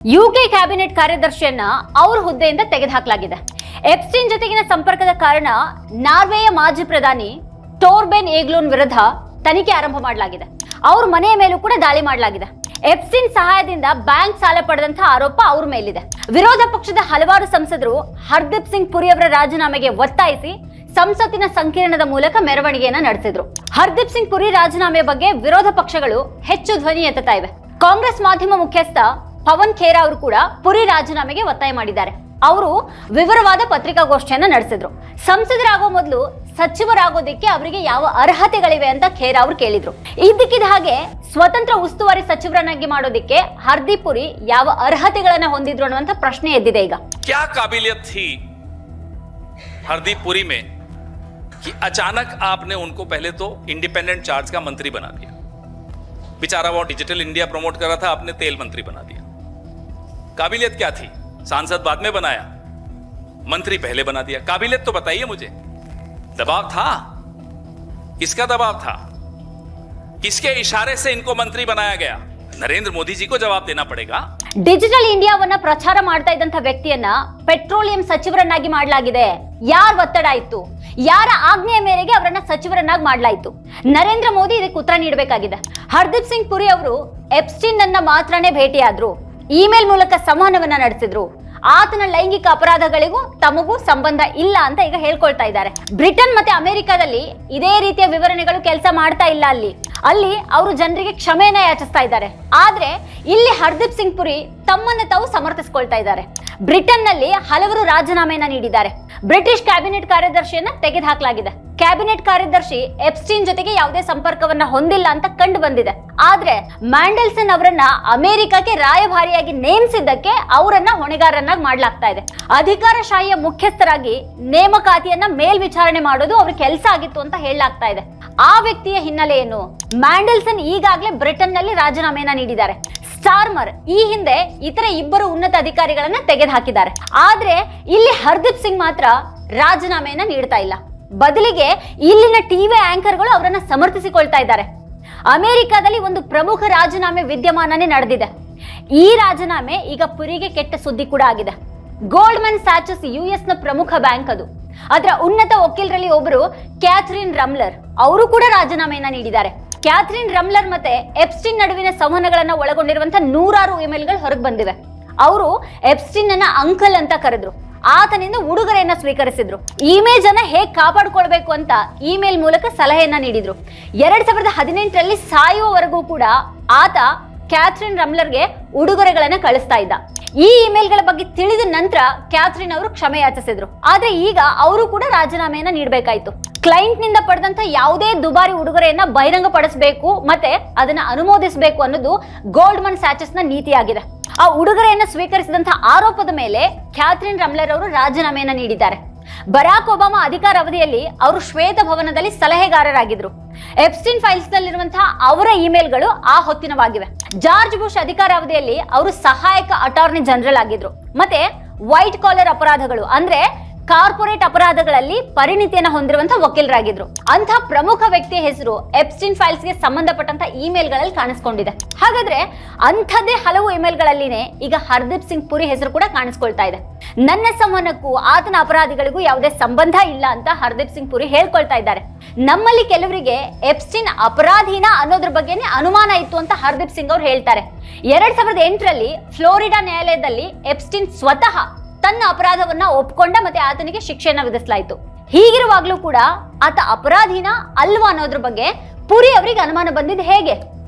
UK cabinet ಕಾರ್ಯದರ್ಶಿಯನ್ನ ಅವರ ಹುದ್ದೆಯಿಂದ ತೆಗೆದುಹಾಕಲಾಗಿದೆ. ಎಪ್ಸ್ಟೀನ್ ಜೊತೆಗಿನ ಸಂಪರ್ಕದ ಕಾರಣ ನಾರ್ವೆಯ ಮಾಜಿ ಪ್ರಧಾನಿ ಟೋರ್ಬೆನ್ ಏಗ್ಲೂನ್ ವಿರುದ್ಧ ತನಿಖೆ ಆರಂಭ ಮಾಡಲಾಗಿದೆ. ಅವ್ರ ಮನೆಯ ಮೇಲೂ ಕೂಡ ದಾಳಿ ಮಾಡಲಾಗಿದೆ. ಎಪ್ಸ್ಟೀನ್ ಸಹಾಯದಿಂದ ಬ್ಯಾಂಕ್ ಸಾಲ ಪಡೆದಂತಹ ಆರೋಪ ಅವ್ರ ಮೇಲಿದೆ. ವಿರೋಧ ಪಕ್ಷದ ಹಲವಾರು ಸಂಸದರು ಹರ್ದೀಪ್ ಸಿಂಗ್ ಪುರಿ ಅವರ ರಾಜೀನಾಮೆಗೆ ಒತ್ತಾಯಿಸಿ ಸಂಸತ್ತಿನ ಸಂಕೀರ್ಣದ ಮೂಲಕ ಮೆರವಣಿಗೆಯನ್ನ ನಡೆಸಿದ್ರು. ಹರ್ದೀಪ್ ಸಿಂಗ್ ಪುರಿ ರಾಜೀನಾಮೆ ಬಗ್ಗೆ ವಿರೋಧ ಪಕ್ಷಗಳು ಹೆಚ್ಚು ಧ್ವನಿ ಎತ್ತುತ್ತಾ ಇವೆ. ಕಾಂಗ್ರೆಸ್ ಮಾಧ್ಯಮ ಮುಖ್ಯಸ್ಥ ಪವನ್ ಖೇರಾ ಅವರು ಕೂಡ ಪುರಿ ರಾಜೀನಾಮೆಗೆ ಒತ್ತಾಯ ಮಾಡಿದ್ದಾರೆ. ಅವರು ವಿವರವಾದ ಪತ್ರಿಕಾಗೋಷ್ಠಿಯನ್ನ ನಡೆಸಿದ್ರು. ಸಂಸದರಾಗೋ ಮೊದಲು ಸಚಿವರಾಗೋದಕ್ಕೆ ಅವರಿಗೆ ಯಾವ ಅರ್ಹತೆಗಳಿವೆ ಅಂತ ಖೇರಾ ಅವರು ಕೇಳಿದ್ರು. ಇದ್ದಕ್ಕಿದ್ದ ಹಾಗೆ ಸ್ವತಂತ್ರ ಉಸ್ತುವಾರಿ ಸಚಿವರನ್ನಾಗಿ ಮಾಡೋದಕ್ಕೆ ಹರ್ದೀಪ್ ಪುರಿ ಯಾವ ಅರ್ಹತೆಗಳನ್ನ ಹೊಂದಿದ್ರು ಅನ್ನುವಂತ ಪ್ರಶ್ನೆ ಎದ್ದಿದೆ ಈಗ. क्या काबिलियत थी हरदीप पुरी में कि अचानक आपने उनको पहले तो इंडिपेंडेंट चार्ज का मंत्री बना दिया। बेचारा वो डिजिटल इंडिया प्रमोट कर रहा था, आपने तेल मंत्री बना दिया। काबिलियत क्या थी? सांसद बाद में बनाया, मंत्री पहले बना दिया। काबिलियत तो बताइए मुझे। दबाव था? किसका दबाव था? किसके इशारे से इनको मंत्री बनाया गया? नरेंद्र मोदी जी को जवाब देना पड़ेगा। ಡಿಜಿಟಲ್ ಇಂಡಿಯಾವನ್ನ ಪ್ರಚಾರ ಮಾಡ್ತಾ ಇದ್ದಂತ ವ್ಯಕ್ತಿಯನ್ನ ಪೆಟ್ರೋಲಿಯಂ ಸಚಿವರನ್ನಾಗಿ ಮಾಡಲಾಗಿದೆ. ಯಾರ ಒತ್ತಡ ಇತ್ತು? ಯಾರ ಆಜ್ಞೆಯ ಮೇರೆಗೆ ಅವರನ್ನ ಸಚಿವರನ್ನಾಗಿ ಮಾಡಲಾಯಿತು? ನರೇಂದ್ರ ಮೋದಿ ಇದಕ್ಕೆ ಉತ್ತರ ನೀಡಬೇಕಾಗಿದೆ. ಹರ್ದೀಪ್ ಸಿಂಗ್ ಪುರಿ ಅವರು ಎಪ್ಸ್ಟೀನ್ ಅನ್ನ ಮಾತ್ರನೇ ಭೇಟಿಯಾದ್ರು, ಇಮೇಲ್ ಮೂಲಕ ಸಂವಹನವನ್ನ ನಡೆಸಿದ್ರು. ಆತನ ಲೈಂಗಿಕ ಅಪರಾಧಗಳಿಗೂ ತಮಗೂ ಸಂಬಂಧ ಇಲ್ಲ ಅಂತ ಈಗ ಹೇಳ್ಕೊಳ್ತಾ ಇದ್ದಾರೆ. ಬ್ರಿಟನ್ ಮತ್ತೆ ಅಮೆರಿಕಾದಲ್ಲಿ ಇದೇ ರೀತಿಯ ವಿವರಣೆಗಳು ಕೆಲಸ ಮಾಡ್ತಾ ಇಲ್ಲ. ಅಲ್ಲಿ ಅವರು ಜನರಿಗೆ ಕ್ಷಮೆಯನ್ನ ಯಾಚಿಸ್ತಾ ಇದ್ದಾರೆ. ಆದ್ರೆ ಇಲ್ಲಿ ಹರ್ದೀಪ್ ಸಿಂಗ್ ಪುರಿ ತಮ್ಮನ್ನ ತಾವು ಸಮರ್ಥಿಸಿಕೊಳ್ತಾ ಇದ್ದಾರೆ. ಬ್ರಿಟನ್ ನಲ್ಲಿ ಹಲವರು ರಾಜೀನಾಮೆಯನ್ನ ನೀಡಿದ್ದಾರೆ. ಬ್ರಿಟಿಷ್ ಕ್ಯಾಬಿನೆಟ್ ಕಾರ್ಯದರ್ಶಿಯನ್ನ ತೆಗೆದುಹಾಕಲಾಗಿದೆ. ಕ್ಯಾಬಿನೆಟ್ ಕಾರ್ಯದರ್ಶಿ ಎಪ್ಸ್ಟೀನ್ ಜೊತೆಗೆ ಯಾವುದೇ ಸಂಪರ್ಕವನ್ನ ಹೊಂದಿಲ್ಲ ಅಂತ ಕಂಡು ಬಂದಿದೆ. ಆದ್ರೆ ಮ್ಯಾಂಡೆಲ್ಸನ್ ಅವರನ್ನ ಅಮೆರಿಕಕ್ಕೆ ರಾಯಭಾರಿಯಾಗಿ ನೇಮಿಸಿದ್ದಕ್ಕೆ ಅವರನ್ನ ಹೊಣೆಗಾರರನ್ನಾಗಿ ಮಾಡಲಾಗ್ತಾ ಇದೆ. ಅಧಿಕಾರಶಾಹಿಯ ಮುಖ್ಯಸ್ಥರಾಗಿ ನೇಮಕಾತಿಯನ್ನ ಮೇಲ್ವಿಚಾರಣೆ ಮಾಡೋದು ಅವ್ರ ಕೆಲಸ ಆಗಿತ್ತು ಅಂತ ಹೇಳಲಾಗ್ತಾ ಇದೆ. ಆ ವ್ಯಕ್ತಿಯ ಹಿನ್ನೆಲೆ ಏನು? ಮ್ಯಾಂಡೆಲ್ಸನ್ ಈಗಾಗಲೇ ಬ್ರಿಟನ್ ನಲ್ಲಿ ರಾಜೀನಾಮೆಯನ್ನ ನೀಡಿದ್ದಾರೆ. ಸ್ಟಾರ್ಮರ್ ಈ ಹಿಂದೆ ಇತರ ಇಬ್ಬರು ಉನ್ನತ ಅಧಿಕಾರಿಗಳನ್ನ ತೆಗೆದುಹಾಕಿದ್ದಾರೆ. ಆದ್ರೆ ಇಲ್ಲಿ ಹರ್ದೀಪ್ ಸಿಂಗ್ ಮಾತ್ರ ರಾಜೀನಾಮೆಯನ್ನ ನೀಡ್ತಾ ಇಲ್ಲ. ಬದಲಿಗೆ ಇಲ್ಲಿನ ಟಿವಿ ಆಂಕರ್ಗಳು ಅವರನ್ನ ಸಮರ್ಥಿಸಿಕೊಳ್ತಾ ಇದ್ದಾರೆ. ಅಮೆರಿಕಾದಲ್ಲಿ ಒಂದು ಪ್ರಮುಖ ರಾಜೀನಾಮೆ ವಿದ್ಯಮಾನನೇ ನಡೆದಿದೆ. ಈ ರಾಜೀನಾಮೆ ಈಗ ಪುರಿಗೆ ಕೆಟ್ಟ ಸುದ್ದಿ ಕೂಡ ಆಗಿದೆ. ಗೋಲ್ಡ್ಮನ್ ಸ್ಯಾಚಸ್ ಯುಎಸ್ ನ ಪ್ರಮುಖ ಬ್ಯಾಂಕ್ ಅದು. ಅದರ ಉನ್ನತ ವಕೀಲರಲ್ಲಿ ಒಬ್ಬರು ಕ್ಯಾಥರಿನ್ ರಮ್ಲರ್ ಅವರು ಕೂಡ ರಾಜೀನಾಮೆಯನ್ನ ನೀಡಿದ್ದಾರೆ. ಕ್ಯಾಥರಿನ್ ರಮ್ಲರ್ ಮತ್ತೆ ಎಪ್ಸ್ಟೀನ್ ನಡುವಿನ ಸಂವಹನಗಳನ್ನ ಒಳಗೊಂಡಿರುವಂತಹ 100 ಇಮೇಲ್ಗಳು ಹೊರಗೆ ಬಂದಿವೆ. ಅವರು ಎಪ್ಸ್ಟೀನ್ ಅನ್ನ ಅಂಕಲ್ ಅಂತ ಕರೆದ್ರು. ಆತನಿಂದ ಉಡುಗೊರೆಯನ್ನ ಸ್ವೀಕರಿಸಿದ್ರು. ಇಮೇಜ್ ಅನ್ನ ಹೇಗೆ ಕಾಪಾಡಿಕೊಳ್ಬೇಕು ಅಂತ ಇಮೇಲ್ ಮೂಲಕ ಸಲಹೆಯನ್ನ ನೀಡಿದ್ರು. 2018ರಲ್ಲಿ ಸಾಯುವವರೆಗೂ ಕೂಡ ಆತ ಕ್ಯಾಥರಿನ್ ರಮ್ಲರ್ಗೆ ಉಡುಗೊರೆಗಳನ್ನ ಕಳಿಸ್ತಾ ಇದ್ದ. ಈ ಇಮೇಲ್ಗಳ ಬಗ್ಗೆ ತಿಳಿದ ನಂತರ ಕ್ಯಾಥರಿನ್ ಅವರು ಕ್ಷಮೆ ಯಾಚಿಸಿದ್ರು. ಆದ್ರೆ ಈಗ ಅವರು ಕೂಡ ರಾಜೀನಾಮೆಯನ್ನ ನೀಡಬೇಕಾಯ್ತು. ಕ್ಲೈಂಟ್ ನಿಂದ ಪಡೆದಂತ ಯಾವುದೇ ದುಬಾರಿ ಉಡುಗೊರೆಯನ್ನ ಬಹಿರಂಗ ಪಡಿಸಬೇಕು ಮತ್ತೆ ಅದನ್ನ ಅನುಮೋದಿಸಬೇಕು ಅನ್ನೋದು ಗೋಲ್ಡ್ಮನ್ ಸ್ಯಾಚಸ್ ನ ನೀತಿಯಾಗಿದೆ. ಆ ಉಡುಗೊರೆಯನ್ನ ಸ್ವೀಕರಿಸಿದಂತಹ ಆರೋಪದ ಮೇಲೆ ಕ್ಯಾಥರಿನ್ ರಮ್ಲರ್ ಅವರು ರಾಜೀನಾಮೆಯನ್ನ ನೀಡಿದ್ದಾರೆ. ಬರಾಕ್ ಒಬಾಮಾ ಅಧಿಕಾರ ಅವಧಿಯಲ್ಲಿ ಅವರು ಶ್ವೇತ ಭವನದಲ್ಲಿ ಸಲಹೆಗಾರರಾಗಿದ್ರು. ಎಪ್ಸ್ಟೀನ್ ಫೈಲ್ಸ್ ನಲ್ಲಿರುವಂತಹ ಅವರ ಇಮೇಲ್ಗಳು ಆ ಹೊತ್ತಿನವಾಗಿವೆ. ಜಾರ್ಜ್ ಬುಷ್ ಅಧಿಕಾರ ಅವಧಿಯಲ್ಲಿ ಅವರು ಸಹಾಯಕ ಅಟಾರ್ನಿ ಜನರಲ್ ಆಗಿದ್ರು. ಮತ್ತೆ ವೈಟ್ ಕಾಲರ್ ಅಪರಾಧಗಳು ಅಂದ್ರೆ ಕಾರ್ಪೊರೇಟ್ ಅಪರಾಧಗಳಲ್ಲಿ ಪರಿಣಿತಿಯನ್ನು ಹೊಂದಿರುವಂತಹ ವಕೀಲರಾಗಿದ್ರು. ಅಂತಹ ಪ್ರಮುಖ ವ್ಯಕ್ತಿಯ ಹೆಸರು ಎಪ್ಸ್ಟೀನ್ ಫೈಲ್ಸ್ಗೆ ಸಂಬಂಧಪಟ್ಟಂತ ಇಮೇಲ್ಗಳಲ್ಲಿ ಕಾಣಿಸ್ಕೊಂಡಿದೆ. ಹಾಗಾದ್ರೆ ಅಂಥದ್ದೇ ಹಲವು ಇಮೇಲ್ಗಳಲ್ಲಿನೇ ಈಗ ಹರ್ದೀಪ್ ಸಿಂಗ್ ಪುರಿ ಹೆಸರು ಕೂಡ ಕಾಣಿಸ್ಕೊಳ್ತಾ ಇದೆ. ನನ್ನ ಸಂವಹನಕ್ಕೂ ಆತನ ಅಪರಾಧಿಗಳಿಗೂ ಯಾವುದೇ ಸಂಬಂಧ ಇಲ್ಲ ಅಂತ ಹರ್ದೀಪ್ ಸಿಂಗ್ ಪುರಿ ಹೇಳ್ಕೊಳ್ತಾ ಇದ್ದಾರೆ. ನಮ್ಮಲ್ಲಿ ಕೆಲವರಿಗೆ ಎಪ್ಸ್ಟೀನ್ ಅಪರಾಧಿನ ಅನ್ನೋದ್ರ ಬಗ್ಗೆನೇ ಅನುಮಾನ ಇತ್ತು ಅಂತ ಹರ್ದೀಪ್ ಸಿಂಗ್ ಅವರು ಹೇಳ್ತಾರೆ. 2008ರಲ್ಲಿ ಫ್ಲೋರಿಡಾ ನ್ಯಾಯಾಲಯದಲ್ಲಿ ಎಪ್ಸ್ಟೀನ್ ಸ್ವತಃ ತನ್ನ ಅಪರಾಧವನ್ನ ಒಪ್ಕೊಂಡ ಮತ್ತೆ ಆತನಿಗೆ ಶಿಕ್ಷೆಯನ್ನ ವಿಧಿಸಲಾಯಿತು. ಹೀಗಿರುವಾಗ್ಲೂ ಕೂಡ ಆತ ಅಪರಾಧಿನ ಅಲ್ವಾ ಅನ್ನೋದ್ರ ಬಗ್ಗೆ ಪುರಿ ಅವರಿಗೆ ಅನುಮಾನ ಬಂದಿದ್ದು ಹೇಗೆ?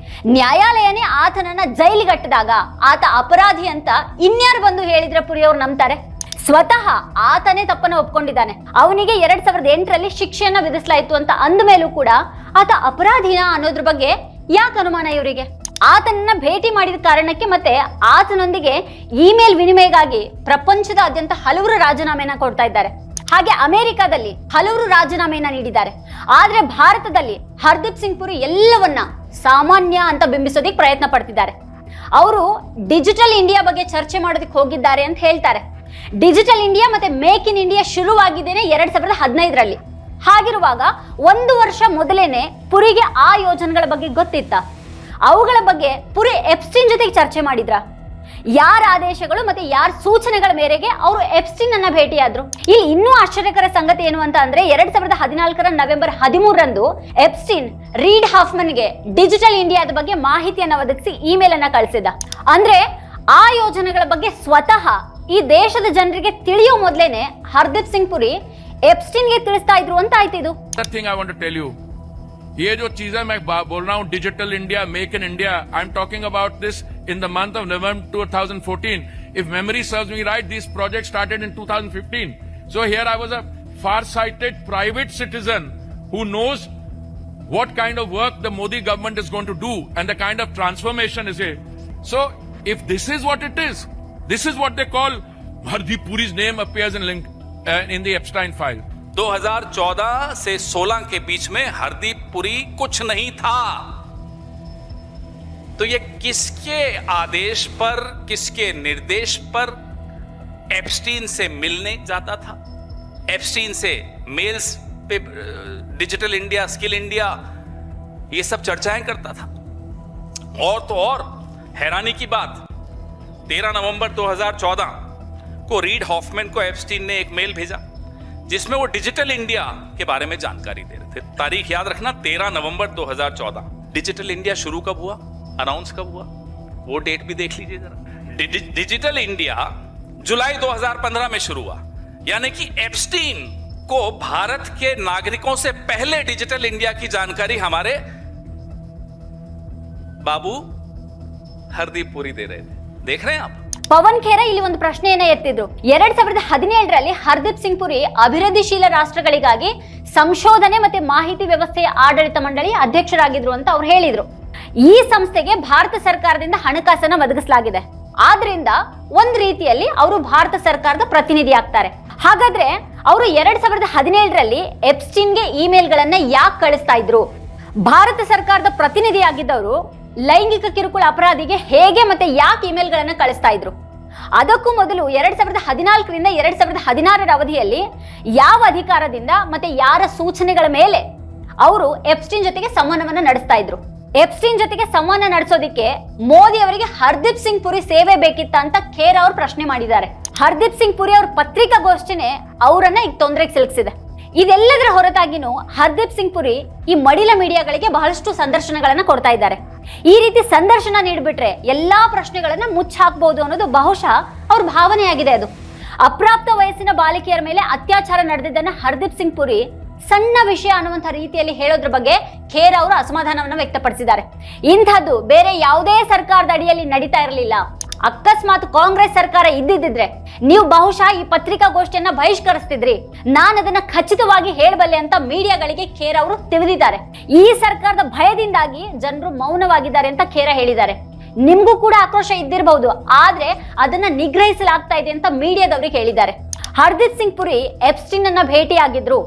ನ್ಯಾಯಾಲಯನೇ ಆತನನ್ನ ಜೈಲಿಗಟ್ಟಿದಾಗ ಆತ ಅಪರಾಧಿ ಅಂತ ಇನ್ಯಾರು ಬಂದು ಹೇಳಿದ್ರೆ ಪುರಿ ಅವರು ನಂಬ್ತಾರೆ? ಸ್ವತಃ ಆತನೇ ತಪ್ಪನ್ನು ಒಪ್ಕೊಂಡಿದ್ದಾನೆ. ಅವನಿಗೆ 2008ರಲ್ಲಿ ಶಿಕ್ಷೆಯನ್ನ ವಿಧಿಸಲಾಯಿತು ಅಂತ ಅಂದ ಮೇಲೂ ಕೂಡ ಆತ ಅಪರಾಧಿನ ಅನ್ನೋದ್ರ ಬಗ್ಗೆ ಯಾಕೆ ಅನುಮಾನ ಇವರಿಗೆ? ಆತನನ್ನ ಭೇಟಿ ಮಾಡಿದ ಕಾರಣಕ್ಕೆ ಮತ್ತೆ ಆತನೊಂದಿಗೆ ಇಮೇಲ್ ವಿನಿಮಯಗಾಗಿ ಪ್ರಪಂಚದಾದ್ಯಂತ ಹಲವರು ರಾಜೀನಾಮೆಯನ್ನ ಕೊಡ್ತಾ ಇದ್ದಾರೆ. ಹಾಗೆ ಅಮೆರಿಕಾದಲ್ಲಿ ಹಲವರು ರಾಜೀನಾಮೆಯನ್ನ ನೀಡಿದ್ದಾರೆ. ಆದ್ರೆ ಭಾರತದಲ್ಲಿ ಹರ್ದೀಪ್ ಸಿಂಗ್ ಪುರಿ ಎಲ್ಲವನ್ನ ಸಾಮಾನ್ಯ ಅಂತ ಬಿಂಬಿಸೋದಿಕ್ ಪ್ರಯತ್ನ ಪಡ್ತಿದ್ದಾರೆ. ಅವರು ಡಿಜಿಟಲ್ ಇಂಡಿಯಾ ಬಗ್ಗೆ ಚರ್ಚೆ ಮಾಡೋದಕ್ಕೆ ಹೋಗಿದ್ದಾರೆ ಅಂತ ಹೇಳ್ತಾರೆ. ಡಿಜಿಟಲ್ ಇಂಡಿಯಾ ಮತ್ತೆ ಮೇಕ್ ಇನ್ ಇಂಡಿಯಾ ಶುರುವಾಗಿದ್ದೇನೆ 2015ರಲ್ಲಿ. ಹಾಗಿರುವಾಗ 1 ವರ್ಷ ಮೊದಲೇನೆ ಪುರಿಗೆ ಆ ಯೋಜನೆಗಳ ಬಗ್ಗೆ ಗೊತ್ತಿತ್ತ? ಅವುಗಳ ಬಗ್ಗೆ ಪುರಿ ಎಪ್ಸ್ಟೀನ್ ಜೊತೆಗೆ ಚರ್ಚೆ ಮಾಡಿದ್ರ? ಯಾರ ಆದೇಶಗಳು ಮತ್ತೆ ಯಾರ ಸೂಚನೆಗಳ ಮೇರೆಗೆ ಅವರು ಎಪ್ಸ್ಟೀನ್ ಅನ್ನ ಭೇಟಿಯಾದ್ರು. ಇಲ್ಲಿ ಇನ್ನೂ ಆಶ್ಚರ್ಯಕರ ಸಂಗತಿ ಏನು ಅಂತ ಅಂದ್ರೆ 2014 ನವೆಂಬರ್ 13ರಂದು ಎಪ್ಸ್ಟೀನ್ ರೀಡ್ ಹಾಫ್ಮನ್ಗೆ ಡಿಜಿಟಲ್ ಇಂಡಿಯಾದ ಬಗ್ಗೆ ಮಾಹಿತಿಯನ್ನು ಒದಗಿಸಿ ಇಮೇಲ್ ಅನ್ನ ಕಳಿಸಿದ. ಅಂದ್ರೆ ಆ ಯೋಜನೆಗಳ ಬಗ್ಗೆ ಸ್ವತಃ ಈ ದೇಶದ ಜನರಿಗೆ ತಿಳಿಯೋ ಮೊದಲೇನೆ ಹರ್ದೀಪ್ ಸಿಂಗ್ ಪುರಿ ಎಪ್ಸ್ಟೀನ್ಗೆ ತಿಳಿಸ್ತಾ ಇದ್ರು ಅಂತ ಆಯ್ತು. ಇದು thing I want to tell you, ये जो चीजें मैं बोल रहा हूँ digital India, make in India, I am talking about this in the month of November 2014. If memory serves me right, these projects started in 2015. So here I was a far-sighted private citizen who knows what kind of work the Modi government is going to do and the kind of transformation is it. So if this is what it is, this is what they call Hardeep Puri's name appears in the Epstein file. 2014 से 16 के बीच में हरदीप पुरी कुछ नहीं था. तो ये किसके आदेश पर, किसके निर्देश पर एप्स्टीन से मिलने जाता था, एप्स्टीन से मेल्स पे डिजिटल इंडिया, स्किल इंडिया, ये सब चर्चाएं करता था. और तो और हैरानी की बात, 13 नवंबर 2014 को रीड हॉफमैन को एप्स्टीन ने एक मेल भेजा जिसमें वो डिजिटल इंडिया के बारे में जानकारी दे रहे थे. तारीख याद रखना, 13 नवंबर 2014. डिजिटल इंडिया शुरू कब हुआ, अनाउंस कब हुआ, वो डेट भी देख लीजिए जरा. डिजिटल इंडिया जुलाई 2015 में शुरू हुआ. यानी कि एप्स्टीन को भारत के नागरिकों से पहले डिजिटल इंडिया की जानकारी हमारे बाबू हरदीप पुरी दे रहे थे. देख रहे हैं आप. ಪವನ್ ಖೇರಾ ಇಲ್ಲಿ ಒಂದು ಪ್ರಶ್ನೆಯನ್ನ ಎತ್ತಿದ್ರು. 2017ರಲ್ಲಿ ಹರ್ದೀಪ್ ಸಿಂಗ್ ಪುರಿ ಅಭಿವೃದ್ಧಿಶೀಲ ರಾಷ್ಟ್ರಗಳಿಗಾಗಿ ಸಂಶೋಧನೆ ಮತ್ತೆ ಮಾಹಿತಿ ವ್ಯವಸ್ಥೆಯ ಆಡಳಿತ ಮಂಡಳಿಯ ಅಧ್ಯಕ್ಷರಾಗಿದ್ರು ಅಂತ ಅವ್ರು ಹೇಳಿದ್ರು. ಈ ಸಂಸ್ಥೆಗೆ ಭಾರತ ಸರ್ಕಾರದಿಂದ ಹಣಕಾಸನ್ನ ಒದಗಿಸಲಾಗಿದೆ. ಆದ್ರಿಂದ ಒಂದ್ ರೀತಿಯಲ್ಲಿ ಅವರು ಭಾರತ ಸರ್ಕಾರದ ಪ್ರತಿನಿಧಿ ಆಗ್ತಾರೆ. ಹಾಗಾದ್ರೆ ಅವರು 2017ರಲ್ಲಿ ಎಪ್ಸ್ಟೀನ್ಗೆ ಇಮೇಲ್ಗಳನ್ನ ಯಾಕೆ ಕಳಿಸ್ತಾ ಇದ್ರು? ಭಾರತ ಸರ್ಕಾರದ ಪ್ರತಿನಿಧಿಯಾಗಿದ್ದವರು ಲೈಂಗಿಕ ಕಿರುಕುಳ ಅಪರಾಧಿಗೆ ಹೇಗೆ ಮತ್ತೆ ಯಾಕೆ ಇಮೇಲ್ಗಳನ್ನ ಕಳಿಸ್ತಾ ಇದ್ರು? ಅದಕ್ಕೂ ಮೊದಲು 2014ರಿಂದ 2016ರ ಅವಧಿಯಲ್ಲಿ ಯಾವ ಅಧಿಕಾರದಿಂದ ಮತ್ತೆ ಯಾರ ಸೂಚನೆಗಳ ಮೇಲೆ ಅವರು ಎಪ್ಸ್ಟೀನ್ ಜೊತೆಗೆ ಸಂವಹನವನ್ನ ನಡೆಸ್ತಾ ಇದ್ರು? ಎಪ್ಸ್ಟೀನ್ ಜೊತೆಗೆ ಸಂವಹನ ನಡೆಸೋದಿಕ್ಕೆ ಮೋದಿ ಅವರಿಗೆ ಹರ್ದೀಪ್ ಸಿಂಗ್ ಪುರಿ ಸೇವೆ ಬೇಕಿತ್ತ ಅಂತ ಖೇರಾ ಅವರು ಪ್ರಶ್ನೆ ಮಾಡಿದ್ದಾರೆ. ಹರ್ದೀಪ್ ಸಿಂಗ್ ಪುರಿ ಅವ್ರ ಪತ್ರಿಕಾಗೋಷ್ಠಿನೇ ಅವರನ್ನ ಈಗ ತೊಂದರೆಗೆ ಸಿಲುಕಿಸಿದೆ. ಇದೆಲ್ಲದರ ಹೊರತಾಗಿನೂ ಹರ್ದೀಪ್ ಸಿಂಗ್ ಪುರಿ ಈ ಮಡಿಲ ಮೀಡಿಯಾಗಳಿಗೆ ಬಹಳಷ್ಟು ಸಂದರ್ಶನಗಳನ್ನ ಕೊಡ್ತಾ ಇದ್ದಾರೆ. ಈ ರೀತಿ ಸಂದರ್ಶನ ನೀಡ್ಬಿಟ್ರೆ ಎಲ್ಲಾ ಪ್ರಶ್ನೆಗಳನ್ನ ಮುಚ್ಚಾಕ್ಬಹುದು ಅನ್ನೋದು ಬಹುಶಃ ಅವ್ರ ಭಾವನೆಯಾಗಿದೆ. ಅದು ಅಪ್ರಾಪ್ತ ವಯಸ್ಸಿನ ಬಾಲಿಕೆಯರ ಮೇಲೆ ಅತ್ಯಾಚಾರ ನಡೆದಿದ್ದನ್ನ ಹರ್ದೀಪ್ ಸಿಂಗ್ ಪುರಿ ಸಣ್ಣ ವಿಷಯ ಅನ್ನುವಂಥ ರೀತಿಯಲ್ಲಿ ಹೇಳೋದ್ರ ಬಗ್ಗೆ ಖೇರಾ ಅವರು ಅಸಮಾಧಾನವನ್ನು ವ್ಯಕ್ತಪಡಿಸಿದ್ದಾರೆ. ಇಂಥದ್ದು ಬೇರೆ ಯಾವುದೇ ಸರ್ಕಾರದ ಅಡಿಯಲ್ಲಿ ನಡೀತಾ ಇರಲಿಲ್ಲ. ಅಕಸ್ಮಾತ್ ಕಾಂಗ್ರೆಸ್ ಸರ್ಕಾರ ಇದ್ದಿದ್ರೆ ನೀವು ಬಹುಶಃ ಈ ಪತ್ರಿಕಾಗೋಷ್ಠಿಯನ್ನ ಬಹಿಷ್ಕರಿಸ್ತಿದ್ರಿ, ನಾನು ಅದನ್ನ ಖಚಿತವಾಗಿ ಹೇಳಬಲ್ಲೆ ಅಂತ ಮೀಡಿಯಾಗಳಿಗೆ ಖೇರಾ ಅವರು ತಿಳಿದಿದ್ದಾರೆ. ಈ ಸರ್ಕಾರದ ಭಯದಿಂದಾಗಿ ಜನರು ಮೌನವಾಗಿದ್ದಾರೆ ಅಂತ ಖೇರಾ ಹೇಳಿದ್ದಾರೆ. ನಿಮ್ಗೂ ಕೂಡ ಆಕ್ರೋಶ ಇದ್ದಿರಬಹುದು, ಆದ್ರೆ ಅದನ್ನ ನಿಗ್ರಹಿಸಲಾಗ್ತಾ ಇದೆ ಅಂತ ಮೀಡಿಯಾದವರಿಗೆ ಹೇಳಿದ್ದಾರೆ. ಹರ್ದೀಪ್ ಸಿಂಗ್ ಪುರಿ ಎಪ್ಸ್ಟೀನ್ ಅನ್ನ ಭೇಟಿಯಾಗಿದ್ರು,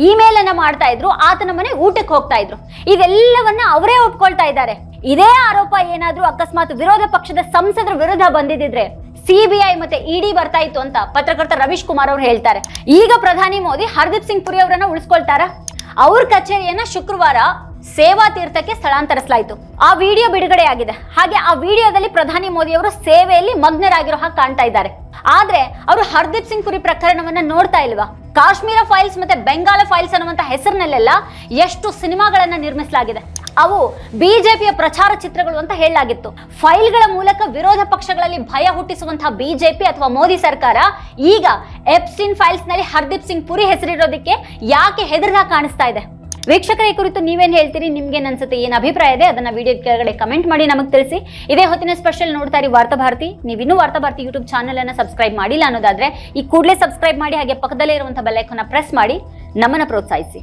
ಇಮೇಲ್ ಅನ್ನ ಮಾಡ್ತಾ ಇದ್ರು, ಆತನ ಮನೆ ಊಟಕ್ಕೆ ಹೋಗ್ತಾ ಇದ್ರು. ಇದೆಲ್ಲವನ್ನ ಅವರೇ ಒಪ್ಕೊಳ್ತಾ ಇದ್ದಾರೆ. ಇದೇ ಆರೋಪ ಏನಾದ್ರೂ ಅಕಸ್ಮಾತ್ ವಿರೋಧ ಪಕ್ಷದ ಸಂಸದರ ವಿರುದ್ಧ ಬಂದಿದ್ರೆ ಸಿಬಿಐ ಮತ್ತೆ ಇಡಿ ಬರ್ತಾ ಇತ್ತು ಅಂತ ಪತ್ರಕರ್ತ ರವೀಶ್ ಕುಮಾರ್ ಅವರು ಹೇಳ್ತಾರೆ. ಈಗ ಪ್ರಧಾನಿ ಮೋದಿ ಹರ್ದೀಪ್ ಸಿಂಗ್ ಪುರಿ ಅವರನ್ನ ಉಳಿಸ್ಕೊಳ್ತಾರ? ಅವ್ರ ಕಚೇರಿಯನ್ನ ಶುಕ್ರವಾರ ಸೇವಾ ತೀರ್ಥಕ್ಕೆ ಸ್ಥಳಾಂತರಿಸಲಾಯಿತು. ಆ ವಿಡಿಯೋ ಬಿಡುಗಡೆ ಆಗಿದೆ. ಹಾಗೆ ಆ ವಿಡಿಯೋದಲ್ಲಿ ಪ್ರಧಾನಿ ಮೋದಿ ಅವರು ಸೇವೆಯಲ್ಲಿ ಮಗ್ನರಾಗಿರೋ ಹಾಗೆ ಕಾಣ್ತಾ ಇದ್ದಾರೆ. ಆದ್ರೆ ಅವರು ಹರ್ದೀಪ್ ಸಿಂಗ್ ಪುರಿ ಪ್ರಕರಣವನ್ನ ನೋಡ್ತಾ ಇಲ್ವಾ? ಕಾಶ್ಮೀರ ಫೈಲ್ಸ್ ಮತ್ತೆ ಬೆಂಗಾಲ ಫೈಲ್ಸ್ ಅನ್ನುವಂತ ಹೆಸರಿನಲ್ಲೆಲ್ಲ ಎಷ್ಟು ಸಿನಿಮಾಗಳನ್ನ ನಿರ್ಮಿಸಲಾಗಿದೆ. ಅವು ಬಿಜೆಪಿಯ ಪ್ರಚಾರ ಚಿತ್ರಗಳು ಅಂತ ಹೇಳಲಾಗಿತ್ತು. ಫೈಲ್ಗಳ ಮೂಲಕ ವಿರೋಧ ಪಕ್ಷಗಳಲ್ಲಿ ಭಯ ಹುಟ್ಟಿಸುವಂತಹ ಬಿಜೆಪಿ ಅಥವಾ ಮೋದಿ ಸರ್ಕಾರ ಈಗ ಎಪ್ಸ್ಟೀನ್ ಫೈಲ್ಸ್ ನಲ್ಲಿ ಹರ್ದೀಪ್ ಸಿಂಗ್ ಪುರಿ ಹೆಸರಿರೋದಕ್ಕೆ ಯಾಕೆ ಹೆದರ್ದಾಗ ಕಾಣಿಸ್ತಾ ಇದೆ? ವೀಕ್ಷಕರ, ಈ ಕುರಿತು ನೀವೇನ್ ಹೇಳ್ತೀರಿ? ನಿಮ್ಗೇನ್ ಅನ್ಸುತ್ತೆ? ಏನ್ ಅಭಿಪ್ರಾಯ ಇದೆ ಅದನ್ನ ವಿಡಿಯೋ ಕೆಳಗಡೆ ಕಮೆಂಟ್ ಮಾಡಿ ನಮಗೆ ತಿಳಿಸಿ. ಇದೇ ಹೊತ್ತಿನ ಸ್ಪೆಷಲ್ ನೋಡ್ತಾ ಇರಿ ವಾರ್ತಾಭಾರತಿ. ನೀವಿನ್ನೂ ವಾರ್ತಾಭಾರತಿ ಯೂಟ್ಯೂಬ್ ಚಾನಲ್ ಅನ್ನ ಸಬ್ಸ್ಕ್ರೈಬ್ ಮಾಡಿಲ್ಲ ಅನ್ನೋದಾದ್ರೆ ಈ ಕೂಡಲೇ ಸಬ್ಸ್ಕ್ರೈಬ್ ಮಾಡಿ, ಹಾಗೆ ಪಕ್ಕದಲ್ಲೇ ಇರುವಂತಹ ಬೆಲ್ ಐಕಾನ್ ಪ್ರೆಸ್ ಮಾಡಿ ನಮ್ಮನ್ನ ಪ್ರೋತ್ಸಾಹಿಸಿ.